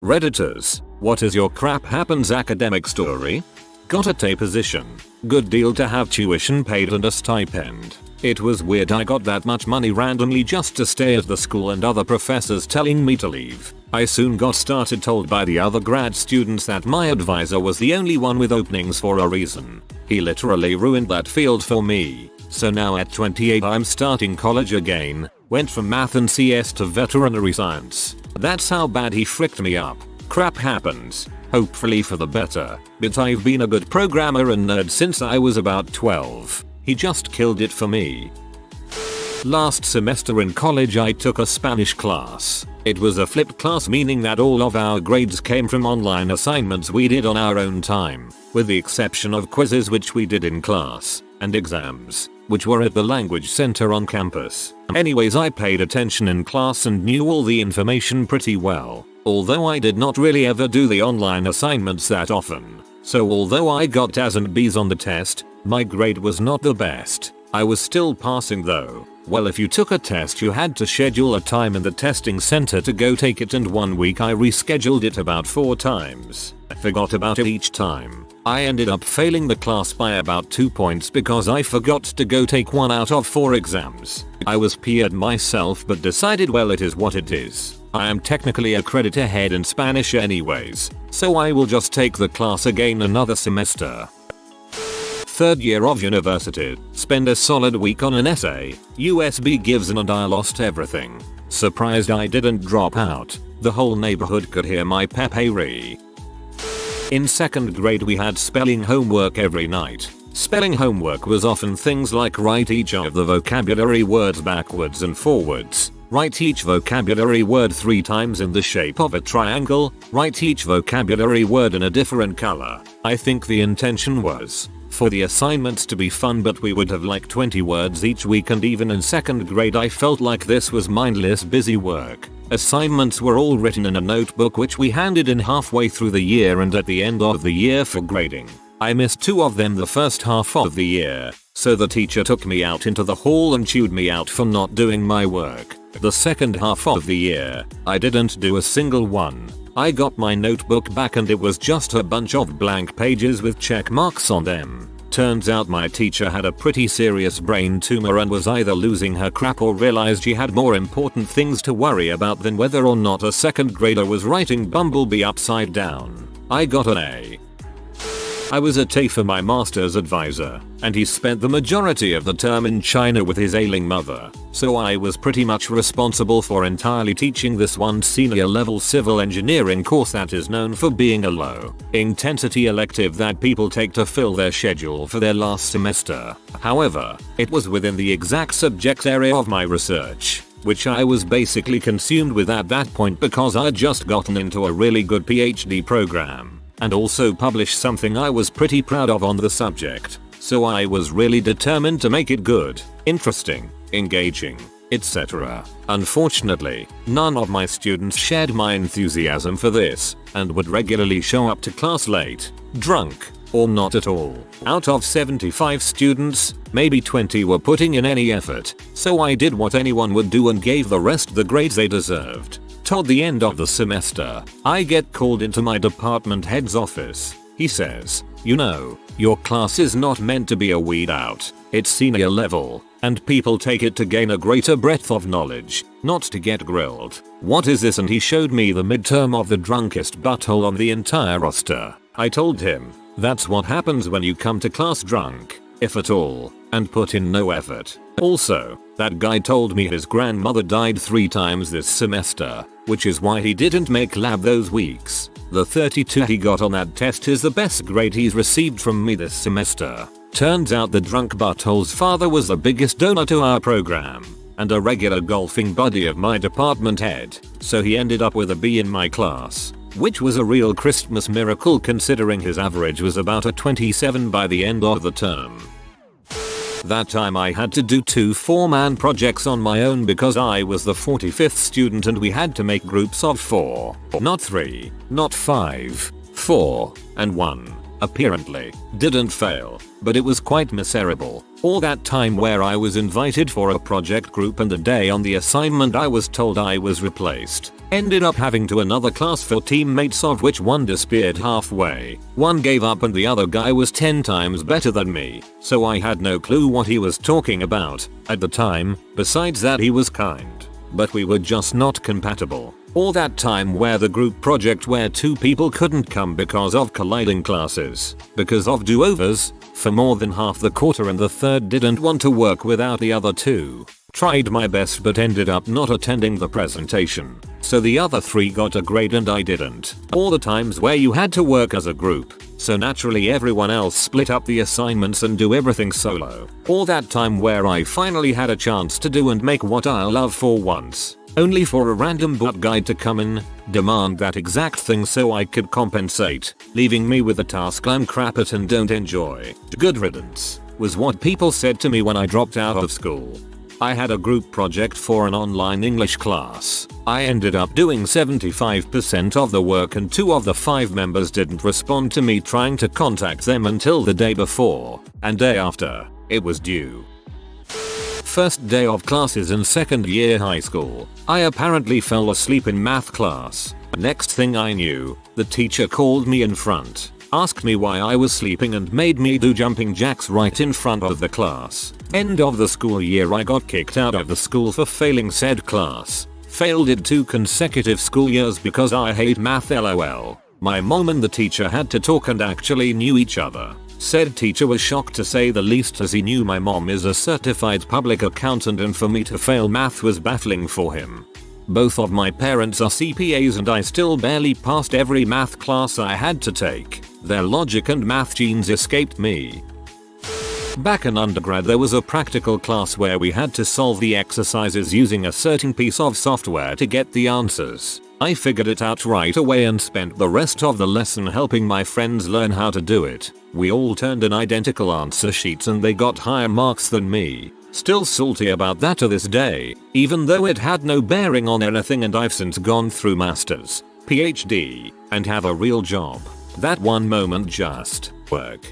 Redditors, what is your crap happens academic story? Got a T position. Good deal to have tuition paid and a stipend. It was weird I got that much money randomly just to stay at the school and other professors telling me to leave. I soon got started told by the other grad students that my advisor was the only one with openings for a reason. He literally ruined that field for me. So now at 28 I'm starting college again. Went from math and CS to veterinary science. That's how bad he fricked me up. Crap happens. Hopefully for the better. But I've been a good programmer and nerd since I was about 12. He just killed it for me. Last semester in college I took a Spanish class. It was a flipped class, meaning that all of our grades came from online assignments we did on our own time, with the exception of quizzes which we did in class, and exams, which were at the language center on campus. Anyways, I paid attention in class and knew all the information pretty well, although I did not really ever do the online assignments that often. So although I got A's and B's on the test, my grade was not the best. I was still passing though. Well, if you took a test you had to schedule a time in the testing center to go take it, and 1 week I rescheduled it about 4 times. I forgot about it each time. I ended up failing the class by about 2 points because I forgot to go take 1 out of 4 exams. I was peered myself but decided, well, it is what it is. I am technically a credit ahead in Spanish anyways, so I will just take the class again another semester. 3rd year of university, spend a solid week on an essay, USB gives in and I lost everything. Surprised I didn't drop out. The whole neighborhood could hear my pepe. In 2nd grade we had spelling homework every night. Spelling homework was often things like write each of the vocabulary words backwards and forwards, write each vocabulary word 3 times in the shape of a triangle, write each vocabulary word in a different color. I think the intention was for the assignments to be fun, but we would have like 20 words each week, and even in 2nd grade I felt like this was mindless busy work. Assignments were all written in a notebook which we handed in halfway through the year and at the end of the year for grading. I missed 2 of them the first half of the year, so the teacher took me out into the hall and chewed me out for not doing my work. The second half of the year, I didn't do a single one. I got my notebook back and it was just a bunch of blank pages with check marks on them. Turns out my teacher had a pretty serious brain tumor and was either losing her crap or realized she had more important things to worry about than whether or not a 2nd grader was writing Bumblebee upside down. I got an A. I was a T for my master's advisor, and he spent the majority of the term in China with his ailing mother, so I was pretty much responsible for entirely teaching this one senior level civil engineering course that is known for being a low intensity elective that people take to fill their schedule for their last semester. However, it was within the exact subject area of my research, which I was basically consumed with at that point because I'd just gotten into a really good PhD program and also published something I was pretty proud of on the subject, so I was really determined to make it good, interesting, engaging, etc. Unfortunately, none of my students shared my enthusiasm for this and would regularly show up to class late, drunk, or not at all. Out of 75 students, maybe 20 were putting in any effort, so I did what anyone would do and gave the rest the grades they deserved. Toward the end of the semester, I get called into my department head's office. He says, "You know, your class is not meant to be a weed out. It's senior level, and people take it to gain a greater breadth of knowledge, not to get grilled. What is this?" And he showed me the midterm of the drunkest butthole on the entire roster. I told him, "That's what happens when you come to class drunk, if at all, and put in no effort." Also, that guy told me his grandmother died 3 times this semester, which is why he didn't make lab those weeks. The 32 he got on that test is the best grade he's received from me this semester. Turns out the drunk butthole's father was the biggest donor to our program, and a regular golfing buddy of my department head, so he ended up with a B in my class, which was a real Christmas miracle considering his average was about a 27 by the end of the term. That time I had to do 2 4-man projects on my own because I was the 45th student and we had to make groups of 4. Not 3, not 5, 4, and 1. Apparently, didn't fail, but it was quite miserable. All that time where I was invited for a project group and the day on the assignment I was told I was replaced. Ended up having to another class for teammates, of which one disappeared halfway. One gave up and the other guy was 10 times better than me, so I had no clue what he was talking about at the time. Besides that, he was kind, but we were just not compatible. Or that time where the group project where 2 people couldn't come because of colliding classes, because of do-overs, for more than half the quarter, and the third didn't want to work without the other 2. Tried my best but ended up not attending the presentation, so the other 3 got a grade and I didn't. All the times where you had to work as a group, so naturally everyone else split up the assignments and do everything solo. Or that time where I finally had a chance to do and make what I love for once, only for a random bot guy to come in, demand that exact thing so I could compensate, leaving me with a task I'm crap at and don't enjoy. Good riddance, was what people said to me when I dropped out of school. I had a group project for an online English class. I ended up doing 75% of the work and 2 of the 5 members didn't respond to me trying to contact them until the day before and day after it was due. First day of classes in 2nd year high school, I apparently fell asleep in math class. Next thing I knew, the teacher called me in front, asked me why I was sleeping and made me do jumping jacks right in front of the class. End of the school year, I got kicked out of the school for failing said class. Failed it 2 consecutive school years because I hate math, lol. My mom and the teacher had to talk and actually knew each other. Said teacher was shocked to say the least, as he knew my mom is a certified public accountant and for me to fail math was baffling for him. Both of my parents are CPAs and I still barely passed every math class I had to take. Their logic and math genes escaped me. Back in undergrad there was a practical class where we had to solve the exercises using a certain piece of software to get the answers. I figured it out right away and spent the rest of the lesson helping my friends learn how to do it. We all turned in identical answer sheets and they got higher marks than me. Still salty about that to this day, even though it had no bearing on anything and I've since gone through masters, PhD, and have a real job. That one moment just work.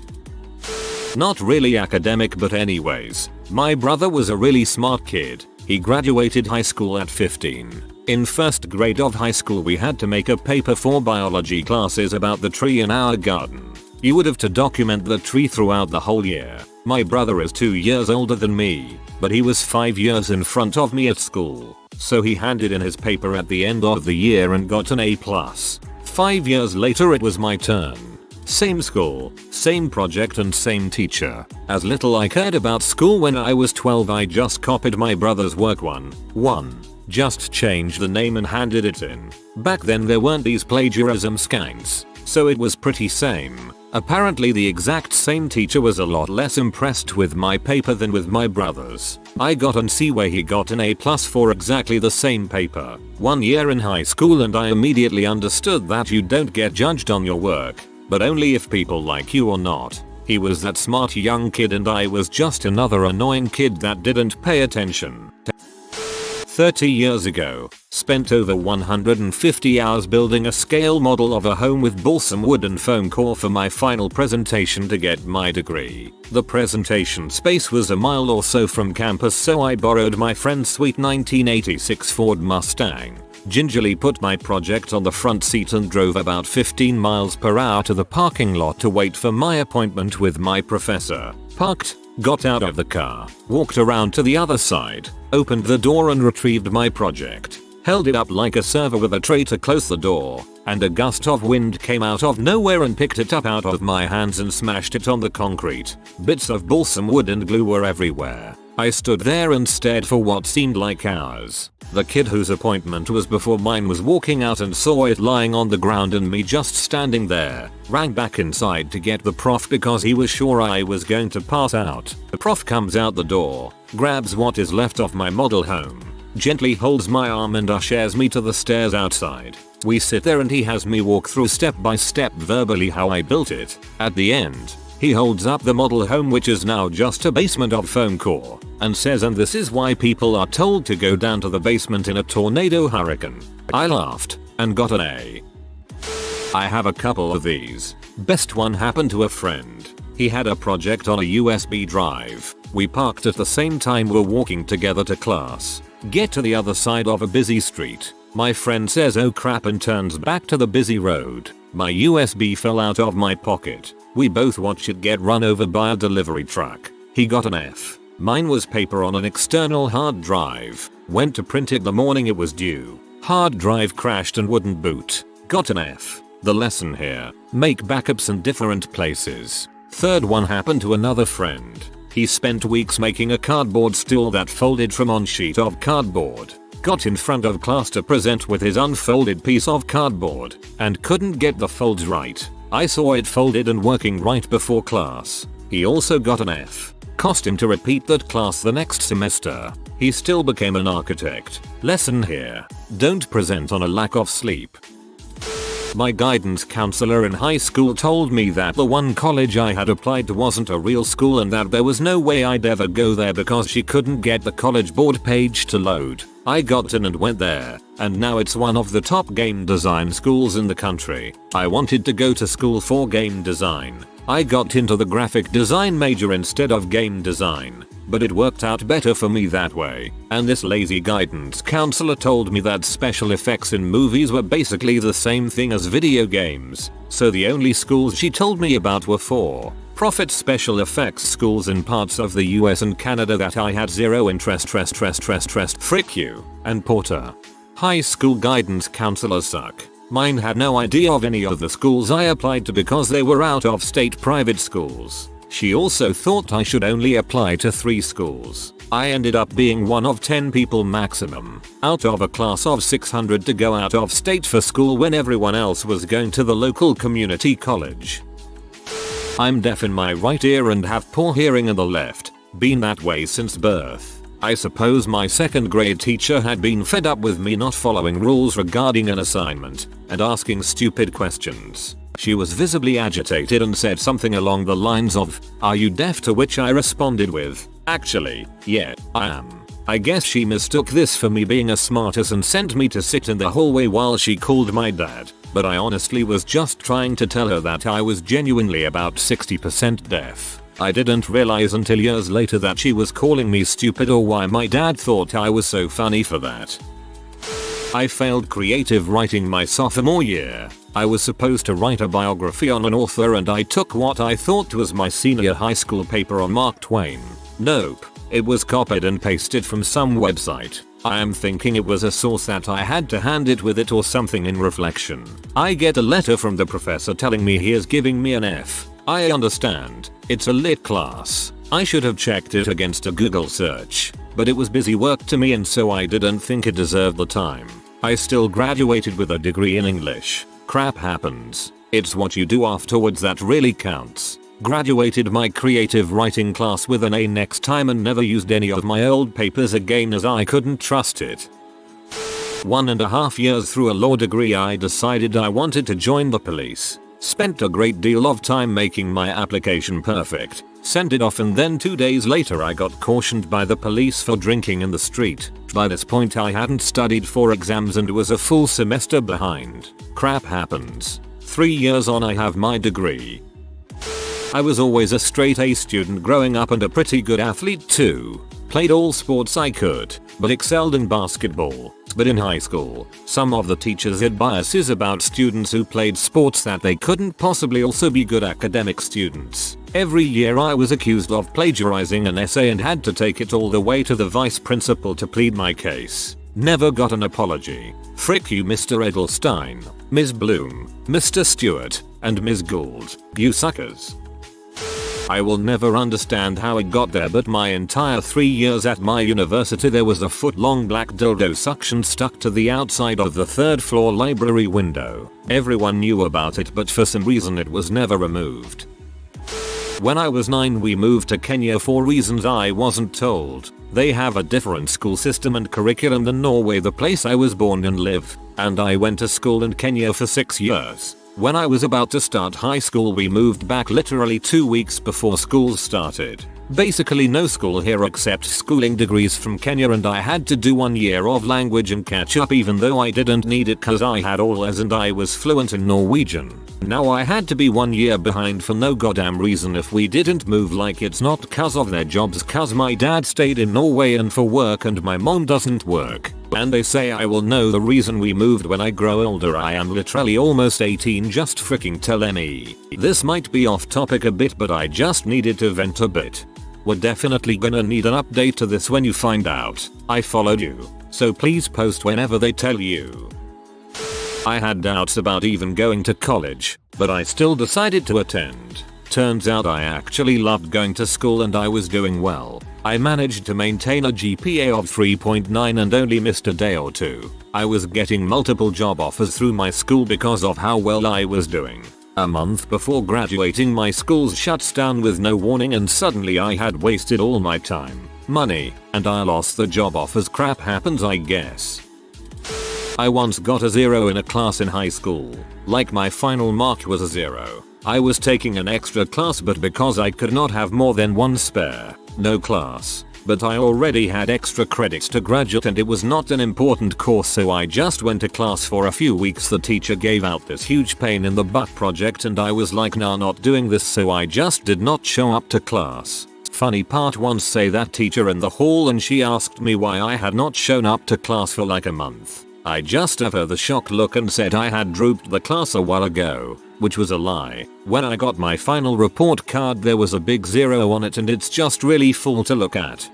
Not really academic, but anyways, my brother was a really smart kid. He graduated high school at 15. In 1st grade of high school we had to make a paper for biology classes about the tree in our garden. You would have to document the tree throughout the whole year. My brother is 2 years older than me, but he was 5 years in front of me at school, so he handed in his paper at the end of the year and got an A+. 5 years later it was my turn. Same school, same project and same teacher. As little I cared about school when I was 12, I just copied my brother's work one. Just changed the name and handed it in. Back then there weren't these plagiarism skanks, so it was pretty same. Apparently the exact same teacher was a lot less impressed with my paper than with my brother's. I got an C where he got an A+ for exactly the same paper. 1 year in high school and I immediately understood that you don't get judged on your work, but only if people like you or not. He was that smart young kid and I was just another annoying kid that didn't pay attention. 30 years ago, spent over 150 hours building a scale model of a home with balsam wood and foam core for my final presentation to get my degree. The presentation space was a mile or so from campus, so I borrowed my friend's sweet 1986 Ford Mustang, gingerly put my project on the front seat and drove about 15 miles per hour to the parking lot to wait for my appointment with my professor. Parked, got out of the car, walked around to the other side, opened the door and retrieved my project, held it up like a server with a tray to close the door, and a gust of wind came out of nowhere and picked it up out of my hands and smashed it on the concrete. Bits of balsam wood and glue were everywhere. I stood there and stared for what seemed like hours. The kid whose appointment was before mine was walking out and saw it lying on the ground and me just standing there. Ran back inside to get the prof because he was sure I was going to pass out. The prof comes out the door, grabs what is left of my model home, gently holds my arm and ushers me to the stairs outside. We sit there and he has me walk through step by step verbally how I built it. At the end, he holds up the model home, which is now just a basement of foam core, and says, "And this is why people are told to go down to the basement in a tornado hurricane." I laughed and got an A. I have a couple of these. Best one happened to a friend. He had a project on a USB drive. We parked at the same time we're walking together to class. Get to the other side of a busy street. My friend says oh crap and turns back to the busy road. My USB fell out of my pocket. We both watched it get run over by a delivery truck. He got an F. Mine was paper on an external hard drive. Went to print it the morning it was due. Hard drive crashed and wouldn't boot. Got an F. The lesson here: make backups in different places. Third one happened to another friend. He spent weeks making a cardboard stool that folded from on sheet of cardboard. Got in front of class to present with his unfolded piece of cardboard and couldn't get the folds right. I saw it folded and working right before class. He also got an F. Cost him to repeat that class the next semester. He still became an architect. Lesson here: don't present on a lack of sleep. My guidance counselor in high school told me that the one college I had applied to wasn't a real school and that there was no way I'd ever go there because she couldn't get the college board page to load. I got in and went there, and now it's one of the top game design schools in the country. I wanted to go to school for game design. I got into the graphic design major instead of game design, but it worked out better for me that way. And this lazy guidance counselor told me that special effects in movies were basically the same thing as video games, so the only schools she told me about were for-profit special effects schools in parts of the US and Canada that I had zero interest. Frick you and Porter. High school guidance counselors suck. Mine had no idea of any of the schools I applied to because they were out of state private schools. She also thought I should only apply to 3 schools. I ended up being one of 10 people maximum out of a class of 600 to go out of state for school when everyone else was going to the local community college. I'm deaf in my right ear and have poor hearing in the left. Been that way since birth. I suppose my 2nd grade teacher had been fed up with me not following rules regarding an assignment and asking stupid questions. She was visibly agitated and said something along the lines of, "Are you deaf?" to which I responded with, "Actually, yeah, I am." I guess she mistook this for me being a smartass and sent me to sit in the hallway while she called my dad, but I honestly was just trying to tell her that I was genuinely about 60% deaf. I didn't realize until years later that she was calling me stupid or why my dad thought I was so funny for that. I failed creative writing my sophomore year. I was supposed to write a biography on an author and I took what I thought was my senior high school paper on Mark Twain. Nope. It was copied and pasted from some website. I am thinking it was a source that I had to hand it with it or something. In reflection, I get a letter from the professor telling me he is giving me an F. I understand. It's a lit class. I should have checked it against a Google search, but it was busy work to me and so I didn't think it deserved the time. I still graduated with a degree in English. Crap happens. It's what you do afterwards that really counts. Graduated my creative writing class with an A next time and never used any of my old papers again as I couldn't trust it. 1.5 years through a law degree I decided I wanted to join the police. Spent a great deal of time making my application perfect. Sent it off and then 2 days later I got cautioned by the police for drinking in the street. By this point I hadn't studied for exams and was a full semester behind. Crap happens. 3 years on I have my degree. I was always a straight A student growing up and a pretty good athlete too. Played all sports I could, but excelled in basketball. But in high school, some of the teachers had biases about students who played sports that they couldn't possibly also be good academic students. Every year I was accused of plagiarizing an essay and had to take it all the way to the vice principal to plead my case. Never got an apology. Frick you Mr. Edelstein, Ms. Bloom, Mr. Stewart, and Ms. Gould, you suckers. I will never understand how it got there, but my entire 3 years at my university there was a foot-long black dildo suction stuck to the outside of the 3rd floor library window. Everyone knew about it but for some reason it was never removed. When I was 9 we moved to Kenya for reasons I wasn't told. They have a different school system and curriculum than Norway, the place I was born and live, and I went to school in Kenya for 6 years. When I was about to start high school we moved back literally 2 weeks before school started. Basically no school here except schooling degrees from Kenya, and I had to do 1 year of language and catch up even though I didn't need it cause I had all A's and I was fluent in Norwegian. Now I had to be 1 year behind for no goddamn reason if we didn't move, like it's not cause of their jobs, cause my dad stayed in Norway and for work and my mom doesn't work. And they say I will know the reason we moved when I grow older. I am literally almost 18, just freaking tell me. This might be off topic a bit, but I just needed to vent a bit. We're definitely gonna need an update to this when you find out I followed you, so please post whenever they tell you. I had doubts about even going to college, but I still decided to attend. Turns out I actually loved going to school and I was doing well. I managed to maintain a GPA of 3.9 and only missed a day or two. I was getting multiple job offers through my school because of how well I was doing. A month before graduating, my school shuts down with no warning and suddenly I had wasted all my time, money, and I lost the job offers. Crap happens, I guess. I once got a 0 in a class in high school. Like my final mark was a 0. I was taking an extra class, but because I could not have more than one spare, no class. But I already had extra credits to graduate and it was not an important course, so I just went to class for a few weeks. The teacher gave out this huge pain in the butt project and I was like, nah, not doing this, so I just did not show up to class. Funny part, once say that teacher in the hall and she asked me why I had not shown up to class for like a month. I just gave her the shocked look and said I had dropped the class a while ago, which was a lie. When I got my final report card there was a big 0 on it and it's just really full to look at.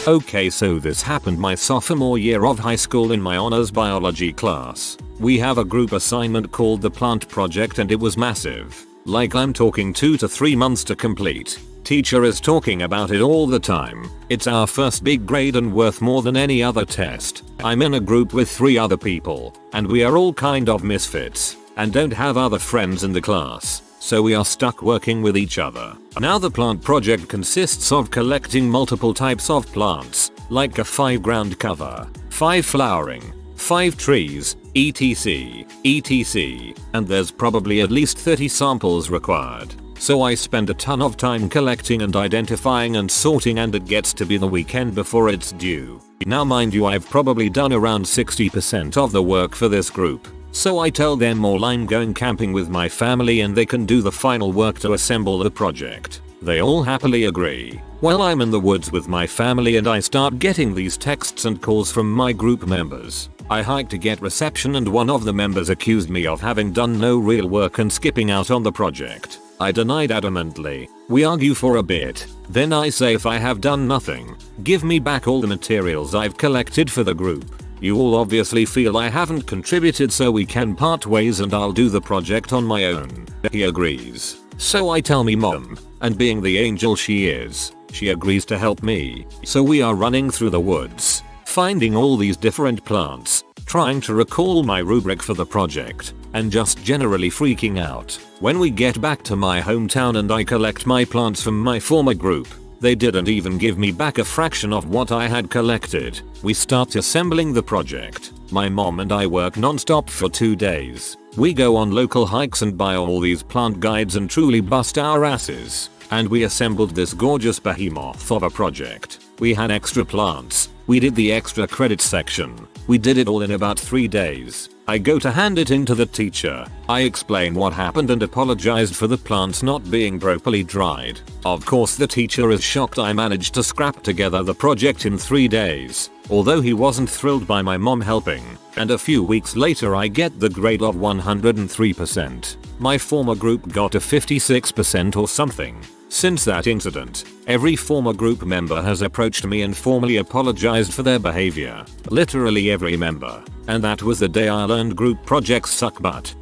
Okay, so this happened my sophomore year of high school in my honors biology class. We have a group assignment called the plant project and it was massive. Like I'm talking 2 to 3 months to complete. Teacher is talking about it all the time. It's our first big grade and worth more than any other test. I'm in a group with 3 other people, and we are all kind of misfits, and don't have other friends in the class, so we are stuck working with each other. Now the plant project consists of collecting multiple types of plants, like a 5 ground cover, 5 flowering, 5 trees, etc, etc, and there's probably at least 30 samples required. So I spend a ton of time collecting and identifying and sorting, and it gets to be the weekend before it's due. Now mind you, I've probably done around 60% of the work for this group. So I tell them all I'm going camping with my family and they can do the final work to assemble the project. They all happily agree. Well, I'm in the woods with my family and I start getting these texts and calls from my group members. I hike to get reception and one of the members accused me of having done no real work and skipping out on the project. I denied adamantly. We argue for a bit. Then I say if I have done nothing, give me back all the materials I've collected for the group. You all obviously feel I haven't contributed, so we can part ways and I'll do the project on my own. He agrees. So I tell me mom, and being the angel she is, she agrees to help me. So we are running through the woods, finding all these different plants, trying to recall my rubric for the project, and just generally freaking out. When we get back to my hometown and I collect my plants from my former group, they didn't even give me back a fraction of what I had collected. We start assembling the project. My mom and I work non-stop for 2 days. We go on local hikes and buy all these plant guides and truly bust our asses. And we assembled this gorgeous behemoth of a project. We had extra plants. We did the extra credits section. We did it all in about 3 days. I go to hand it in to the teacher. I explain what happened and apologized for the plants not being properly dried. Of course the teacher is shocked I managed to scrap together the project in 3 days. Although he wasn't thrilled by my mom helping. And a few weeks later I get the grade of 103%. My former group got a 56% or something. Since that incident, every former group member has approached me and formally apologized for their behavior. Literally every member. And that was the day I learned group projects suck butt.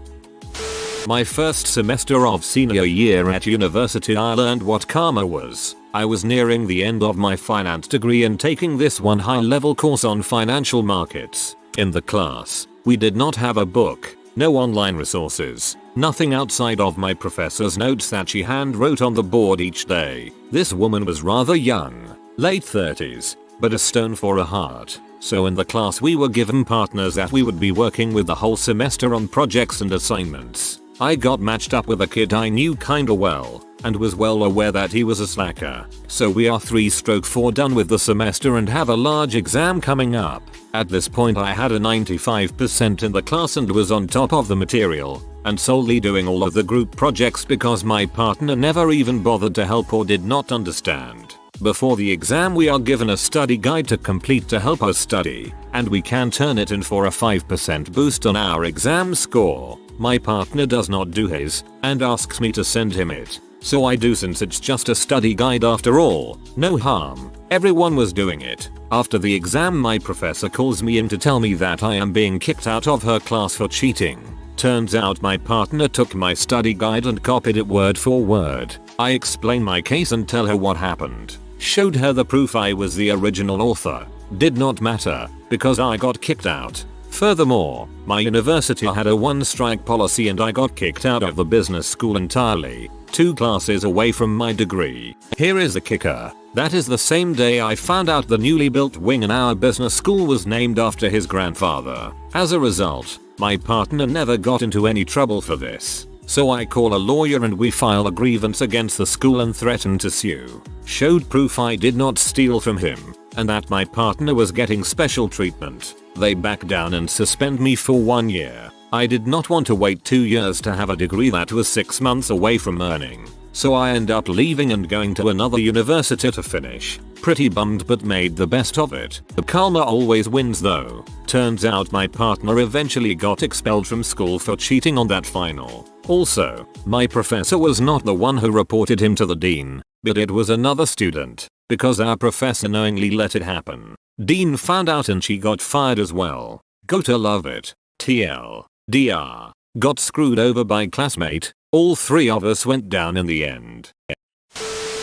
My first semester of senior year at university I learned what karma was. I was nearing the end of my finance degree and taking this one high-level course on financial markets. In the class, we did not have a book, no online resources, nothing outside of my professor's notes that she hand wrote on the board each day. This woman was rather young, late 30s, but a stone for a heart. So in the class we were given partners that we would be working with the whole semester on projects and assignments. I got matched up with a kid I knew kinda well, and was well aware that he was a slacker. So we are 3/4 done with the semester and have a large exam coming up. At this point I had a 95% in the class and was on top of the material, and solely doing all of the group projects because my partner never even bothered to help or did not understand. Before the exam we are given a study guide to complete to help us study, and we can turn it in for a 5% boost on our exam score. My partner does not do his, and asks me to send him it. So I do since it's just a study guide after all, no harm. Everyone was doing it. After the exam my professor calls me in to tell me that I am being kicked out of her class for cheating. Turns out my partner took my study guide and copied it word for word. I explain my case and tell her what happened. Showed her the proof I was the original author. Did not matter, because I got kicked out. Furthermore, my university had a one-strike policy and I got kicked out of the business school entirely, 2 classes away from my degree. Here is the kicker. That is the same day I found out the newly built wing in our business school was named after his grandfather. As a result, my partner never got into any trouble for this. So I call a lawyer and we file a grievance against the school and threaten to sue. Showed proof I did not steal from him, and that my partner was getting special treatment. They back down and suspend me for 1 year. I did not want to wait 2 years to have a degree that was 6 months away from earning. So I end up leaving and going to another university to finish. Pretty bummed but made the best of it. The karma always wins though. Turns out my partner eventually got expelled from school for cheating on that final. Also, my professor was not the one who reported him to the dean, but it was another student, because our professor knowingly let it happen. Dean found out and she got fired as well. Gotta love it. TL. DR. Got screwed over by classmate. All 3 of us went down in the end.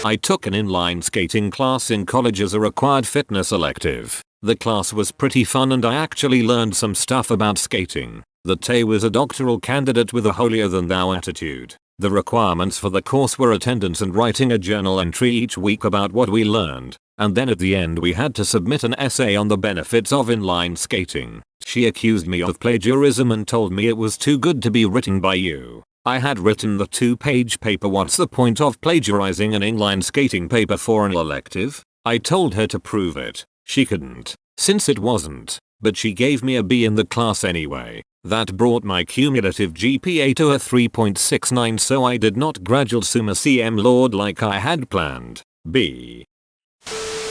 I took an inline skating class in college as a required fitness elective. The class was pretty fun and I actually learned some stuff about skating. The Tay was a doctoral candidate with a holier than thou attitude. The requirements for the course were attendance and writing a journal entry each week about what we learned. And then at the end we had to submit an essay on the benefits of inline skating. She accused me of plagiarism and told me it was too good to be written by you. I had written the 2-page paper. What's the point of plagiarizing an inline skating paper for an elective? I told her to prove it. She couldn't, since it wasn't, but she gave me a B in the class anyway. That brought my cumulative GPA to a 3.69, so I did not graduate summa cum laude like I had planned. B.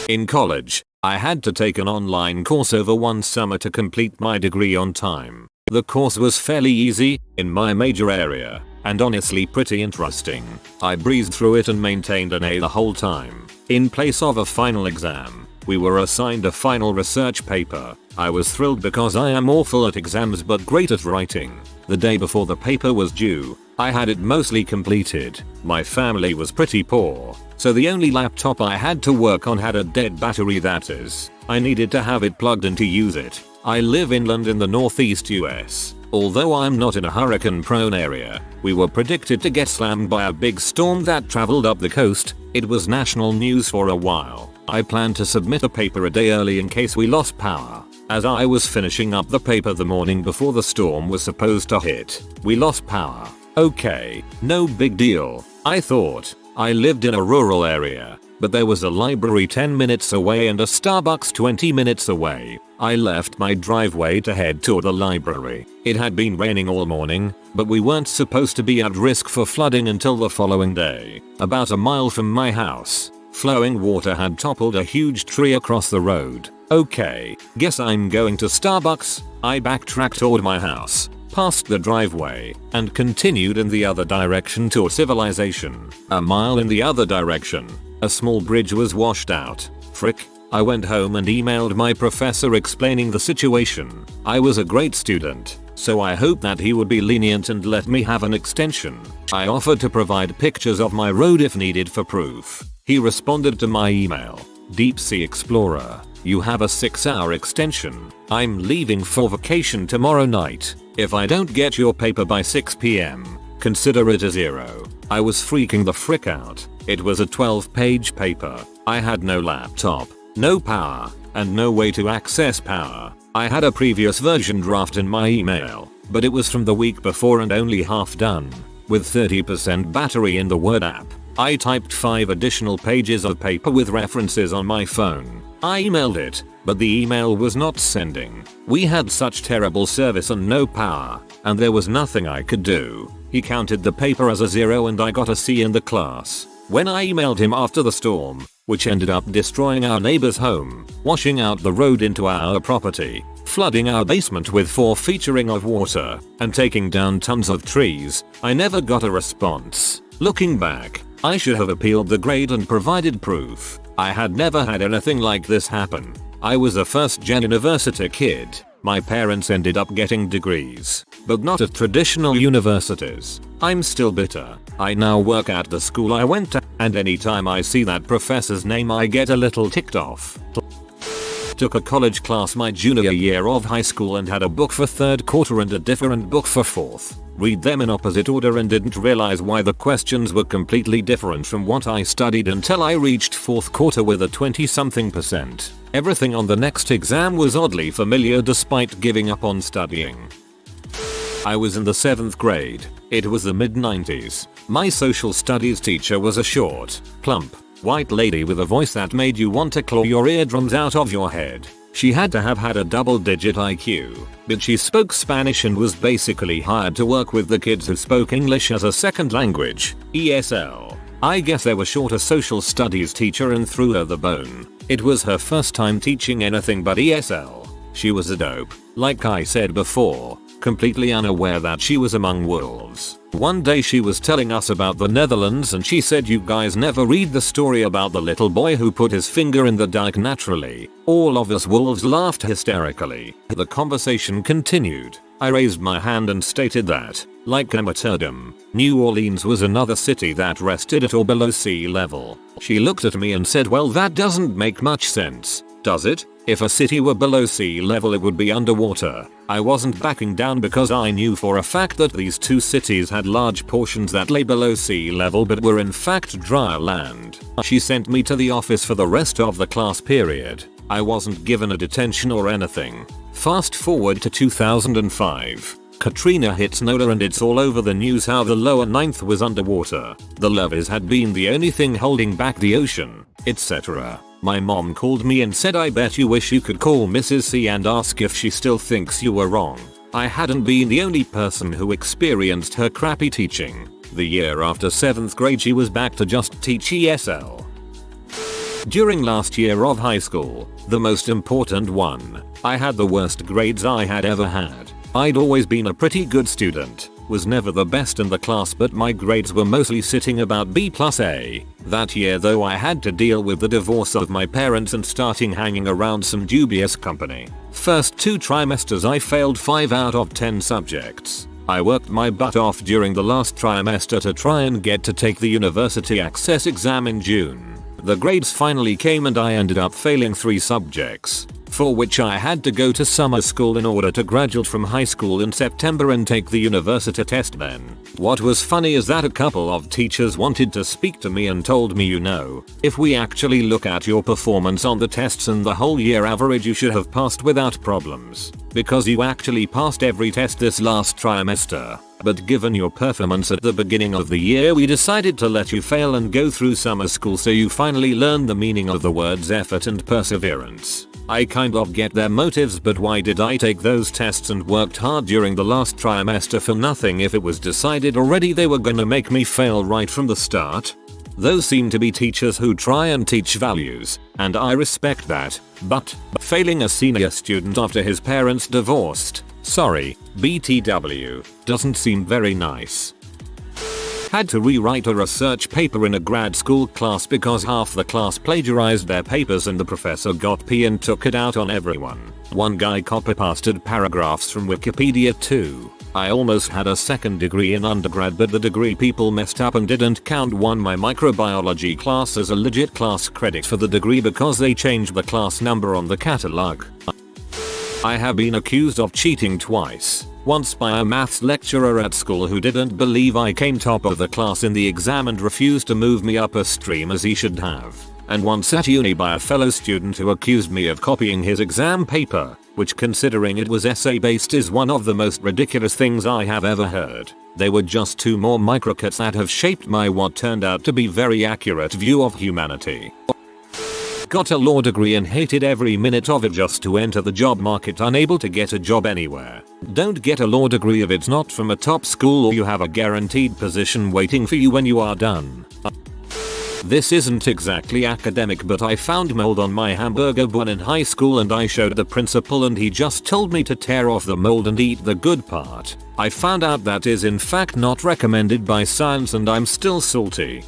In college, I had to take an online course over one summer to complete my degree on time. The course was fairly easy, in my major area, and honestly pretty interesting. I breezed through it and maintained an A the whole time. In place of a final exam, we were assigned a final research paper. I was thrilled because I am awful at exams but great at writing. The day before the paper was due, I had it mostly completed. My family was pretty poor, so the only laptop I had to work on had a dead battery, that is, I needed to have it plugged in to use it. I live inland in the northeast US. Although I'm not in a hurricane prone area, we were predicted to get slammed by a big storm that traveled up the coast. It was national news for a while. I planned to submit a paper a day early in case we lost power. As I was finishing up the paper the morning before the storm was supposed to hit, we lost power. Okay, no big deal, I thought. I lived in a rural area, but there was a library 10 minutes away and a Starbucks 20 minutes away. I left my driveway to head toward the library. It had been raining all morning, but we weren't supposed to be at risk for flooding until the following day. About a mile from my house, flowing water had toppled a huge tree across the road. Okay, guess I'm going to Starbucks. I backtracked toward my house, past the driveway, and continued in the other direction toward civilization. A mile in the other direction, a small bridge was washed out. Frick. I went home and emailed my professor explaining the situation. I was a great student, so I hoped that he would be lenient and let me have an extension. I offered to provide pictures of my road if needed for proof. He responded to my email. Deep Sea Explorer, you have a 6-hour extension. I'm leaving for vacation tomorrow night. If I don't get your paper by 6 PM, consider it a 0. I was freaking the frick out. It was a 12-page paper. I had no laptop, no power, and no way to access power. I had a previous version draft in my email, but it was from the week before and only half done. With 30% battery in the Word app, I typed 5 additional pages of paper with references on my phone. I emailed it, but the email was not sending. We had such terrible service and no power, and there was nothing I could do. He counted the paper as a 0 and I got a C in the class. When I emailed him after the storm, which ended up destroying our neighbor's home, washing out the road into our property, flooding our basement with 4 feet of water, and taking down tons of trees. I never got a response. Looking back, I should have appealed the grade and provided proof. I had never had anything like this happen. I was a first-gen university kid. My parents ended up getting degrees, but not at traditional universities. I'm still bitter. I now work at the school I went to, and anytime I see that professor's name I get a little ticked off. Took a college class my junior year of high school and had a book for 3rd quarter and a different book for 4th. Read them in opposite order and didn't realize why the questions were completely different from what I studied until I reached 4th quarter with a 20-something%. Everything on the next exam was oddly familiar despite giving up on studying. I was in the 7th grade. It was the mid-90s. My social studies teacher was a short, plump, white lady with a voice that made you want to claw your eardrums out of your head. She had to have had a double-digit IQ, but she spoke Spanish and was basically hired to work with the kids who spoke English as a second language, ESL. I guess they were short a social studies teacher and threw her the bone. It was her first time teaching anything but ESL. She was a dope, like I said before, completely unaware that she was among wolves. One day she was telling us about the Netherlands and she said, "You guys never read the story about the little boy who put his finger in the dike naturally." All of us wolves laughed hysterically. The conversation continued. I raised my hand and stated that, like amateurdom, New Orleans was another city that rested at or below sea level. She looked at me and said, "Well, that doesn't make much sense, does it? If a city were below sea level it would be underwater." I wasn't backing down because I knew for a fact that these two cities had large portions that lay below sea level but were in fact dry land. She sent me to the office for the rest of the class period. I wasn't given a detention or anything. Fast forward to 2005. Katrina hits NOLA and it's all over the news how the lower ninth was underwater. The levees had been the only thing holding back the ocean, etc. My mom called me and said, "I bet you wish you could call Mrs. C and ask if she still thinks you were wrong." I hadn't been the only person who experienced her crappy teaching. The year after 7th grade she was back to just teach ESL. During last year of high school, the most important one, I had the worst grades I had ever had. I'd always been a pretty good student, was never the best in the class, but my grades were mostly sitting about B+A. That year though I had to deal with the divorce of my parents and starting hanging around some dubious company. First 2 trimesters I failed 5 out of 10 subjects. I worked my butt off during the last trimester to try and get to take the university access exam in June. The grades finally came and I ended up failing 3 subjects, for which I had to go to summer school in order to graduate from high school in September and take the university test then. What was funny is that a couple of teachers wanted to speak to me and told me, "You know, if we actually look at your performance on the tests and the whole year average, you should have passed without problems, because you actually passed every test this last trimester. But given your performance at the beginning of the year, we decided to let you fail and go through summer school so you finally learn the meaning of the words effort and perseverance." I kind of get their motives, but why did I take those tests and worked hard during the last trimester for nothing if it was decided already they were gonna make me fail right from the start? Those seem to be teachers who try and teach values, and I respect that, but failing a senior student after his parents divorced, sorry, BTW, doesn't seem very nice. Had to rewrite a research paper in a grad school class because half the class plagiarized their papers and the professor got pee and took it out on everyone. One guy copy-pasted paragraphs from Wikipedia too. I almost had a 2nd degree in undergrad, but the degree people messed up and didn't count my microbiology class as a legit class credit for the degree because they changed the class number on the catalog. I have been accused of cheating twice. Once by a maths lecturer at school who didn't believe I came top of the class in the exam and refused to move me up a stream as he should have. And once at uni by a fellow student who accused me of copying his exam paper, which considering it was essay based is one of the most ridiculous things I have ever heard. They were just 2 more microcuts that have shaped my what turned out to be very accurate view of humanity. Got a law degree and hated every minute of it just to enter the job market, unable to get a job anywhere. Don't get a law degree if it's not from a top school or you have a guaranteed position waiting for you when you are done. This isn't exactly academic, but I found mold on my hamburger bun in high school and I showed the principal and he just told me to tear off the mold and eat the good part. I found out that is in fact not recommended by science and I'm still salty.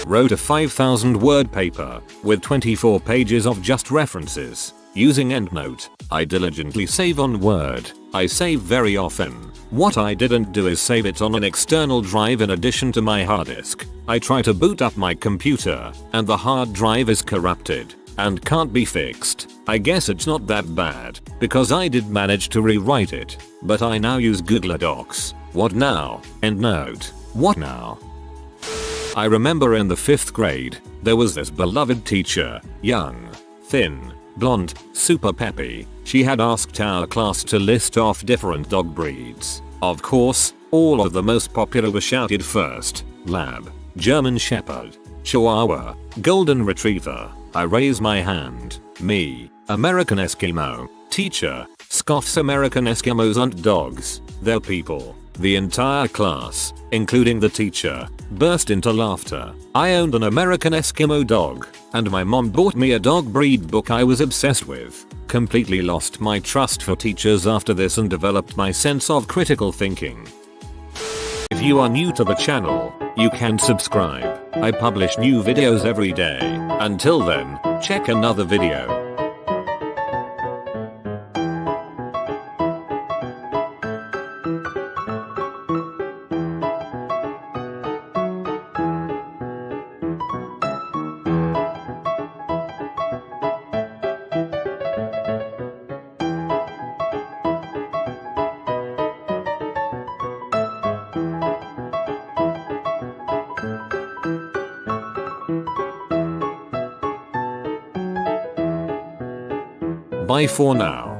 Wrote a 5,000 word paper with 24 pages of just references. Using EndNote, I diligently save on Word. I save very often. What I didn't do is save it on an external drive in addition to my hard disk. I try to boot up my computer, and the hard drive is corrupted and can't be fixed. I guess it's not that bad, because I did manage to rewrite it, but I now use Google Docs. What now? EndNote. What now? I remember in the 5th grade, there was this beloved teacher, young, thin, blonde, super peppy. She had asked our class to list off different dog breeds. Of course, all of the most popular were shouted first. Lab, German Shepherd, Chihuahua, Golden Retriever. I raise my hand. Me, American Eskimo. Teacher, scoffs. American Eskimos aren't dogs, they're people. The entire class, including the teacher, burst into laughter. I owned an American Eskimo dog, and my mom bought me a dog breed book I was obsessed with. Completely lost my trust for teachers after this and developed my sense of critical thinking. If you are new to the channel, you can subscribe. I publish new videos every day. Until then, check another video. Bye for now.